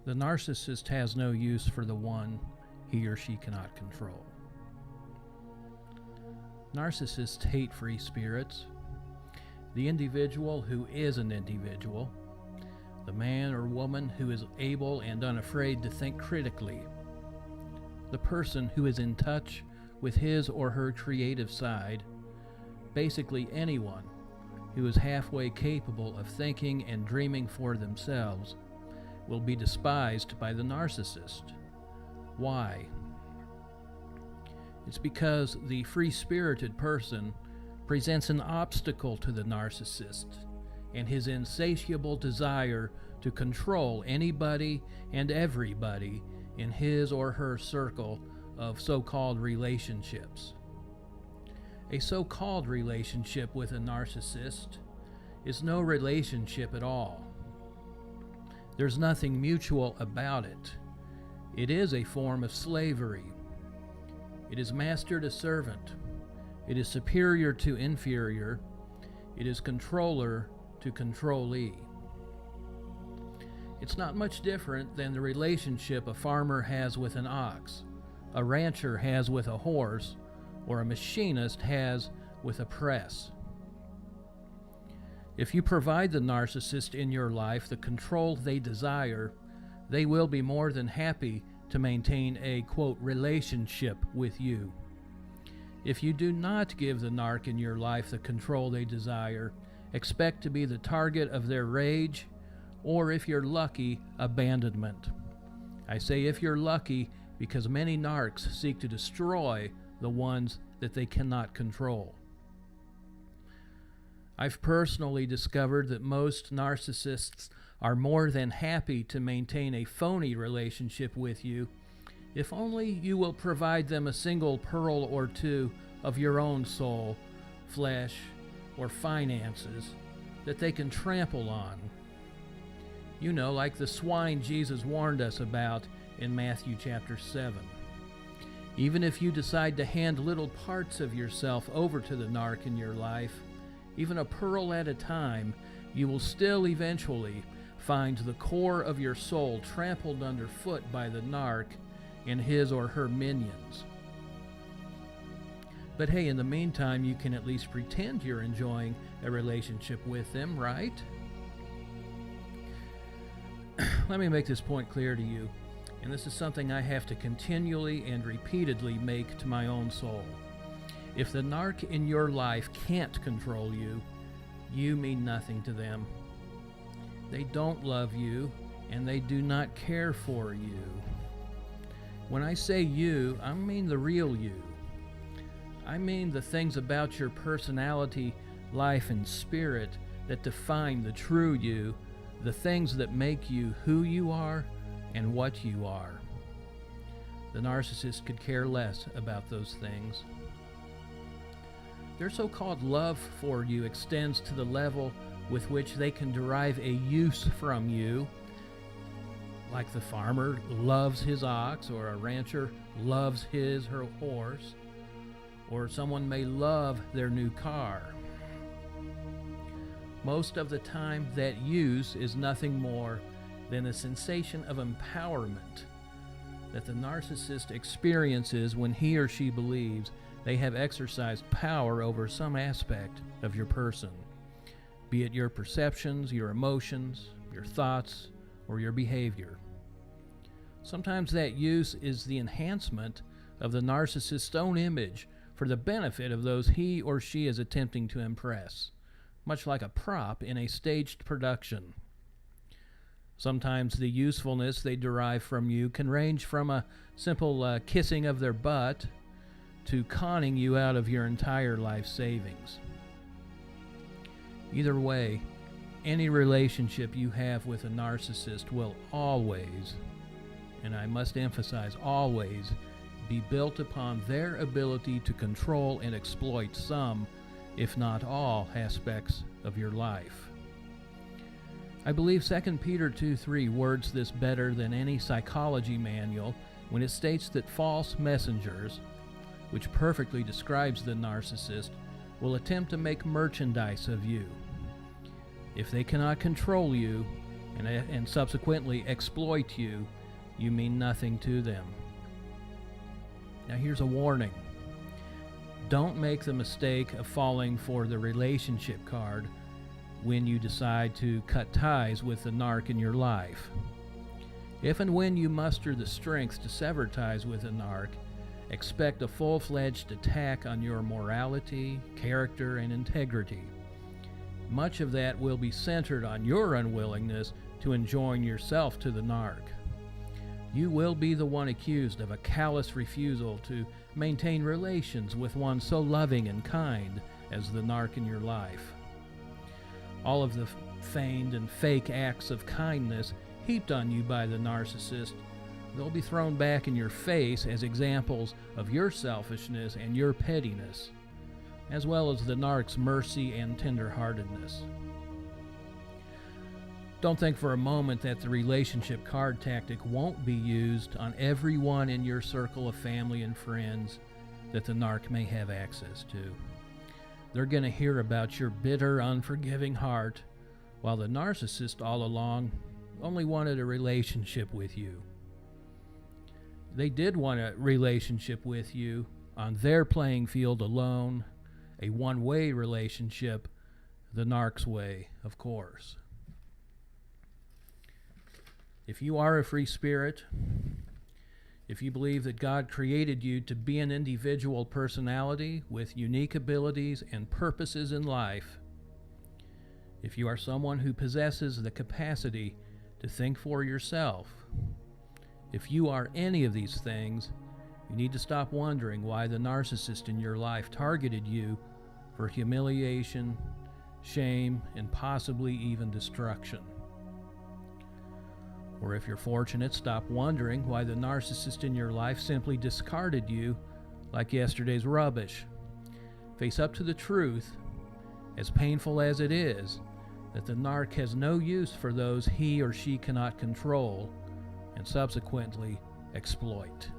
The narcissist has no use for the one he or she cannot control. Narcissists hate free spirits, the individual who is an individual, the man or woman who is able and unafraid to think critically, the person who is in touch with his or her creative side, basically anyone who is halfway capable of thinking and dreaming for themselves will be despised by the narcissist. Why? It's because the free-spirited person presents an obstacle to the narcissist and his insatiable desire to control anybody and everybody in his or her circle of so-called relationships. A so-called relationship with a narcissist is no relationship at all. There's nothing mutual about it. It is a form of slavery. It is master to servant. It is superior to inferior. It is controller to controllee. It's not much different than the relationship a farmer has with an ox, a rancher has with a horse, or a machinist has with a press. If you provide the narcissist in your life the control they desire, they will be more than happy to maintain a, quote, relationship with you. If you do not give the narc in your life the control they desire, expect to be the target of their rage, or if you're lucky, abandonment. I say if you're lucky because many narcs seek to destroy the ones that they cannot control. I've personally discovered that most narcissists are more than happy to maintain a phony relationship with you if only you will provide them a single pearl or two of your own soul, flesh, or finances that they can trample on. You know, like the swine Jesus warned us about in Matthew chapter 7. Even if you decide to hand little parts of yourself over to the narc in your life, even a pearl at a time, you will still eventually find the core of your soul trampled underfoot by the narc and his or her minions. But hey, in the meantime, you can at least pretend you're enjoying a relationship with them, right? Let me make this point clear to you, and this is something I have to continually and repeatedly make to my own soul. If the narc in your life can't control you, you mean nothing to them. They don't love you, and they do not care for you. When I say you, I mean the real you. I mean the things about your personality, life, and spirit that define the true you, the things that make you who you are and what you are. The narcissist could care less about those things. Their so-called love for you extends to the level with which they can derive a use from you, like the farmer loves his ox, or a rancher loves his or her horse, or someone may love their new car. Most of the time, that use is nothing more than a sensation of empowerment that the narcissist experiences when he or she believes they have exercised power over some aspect of your person, be it your perceptions, your emotions, your thoughts, or your behavior. Sometimes that use is the enhancement of the narcissist's own image for the benefit of those he or she is attempting to impress, much like a prop in a staged production. Sometimes the usefulness they derive from you can range from a simple kissing of their butt to conning you out of your entire life savings. Either way, any relationship you have with a narcissist will always, and I must emphasize always, be built upon their ability to control and exploit some, if not all, aspects of your life. I believe 2 Peter 2:3 words this better than any psychology manual when it states that false messengers, which perfectly describes the narcissist, will attempt to make merchandise of you. If they cannot control you, and subsequently exploit you, you mean nothing to them. Now here's a warning. Don't make the mistake of falling for the relationship card when you decide to cut ties with the narc in your life. If and when you muster the strength to sever ties with a narc, expect a full-fledged attack on your morality, character, and integrity. Much of that will be centered on your unwillingness to enjoin yourself to the narc. You will be the one accused of a callous refusal to maintain relations with one so loving and kind as the narc in your life. All of the feigned and fake acts of kindness heaped on you by the narcissist, they'll be thrown back in your face as examples of your selfishness and your pettiness, as well as the narc's mercy and tenderheartedness. Don't think for a moment that the relationship card tactic won't be used on everyone in your circle of family and friends that the narc may have access to. They're going to hear about your bitter, unforgiving heart, while the narcissist all along only wanted a relationship with you. They did want a relationship with you on their playing field alone, a one-way relationship, the narc's way, of course. If you are a free spirit, if you believe that God created you to be an individual personality with unique abilities and purposes in life, if you are someone who possesses the capacity to think for yourself, if you are any of these things, you need to stop wondering why the narcissist in your life targeted you for humiliation, shame, and possibly even destruction. Or if you're fortunate, stop wondering why the narcissist in your life simply discarded you like yesterday's rubbish. Face up to the truth, as painful as it is, that the narc has no use for those he or she cannot control and subsequently exploit.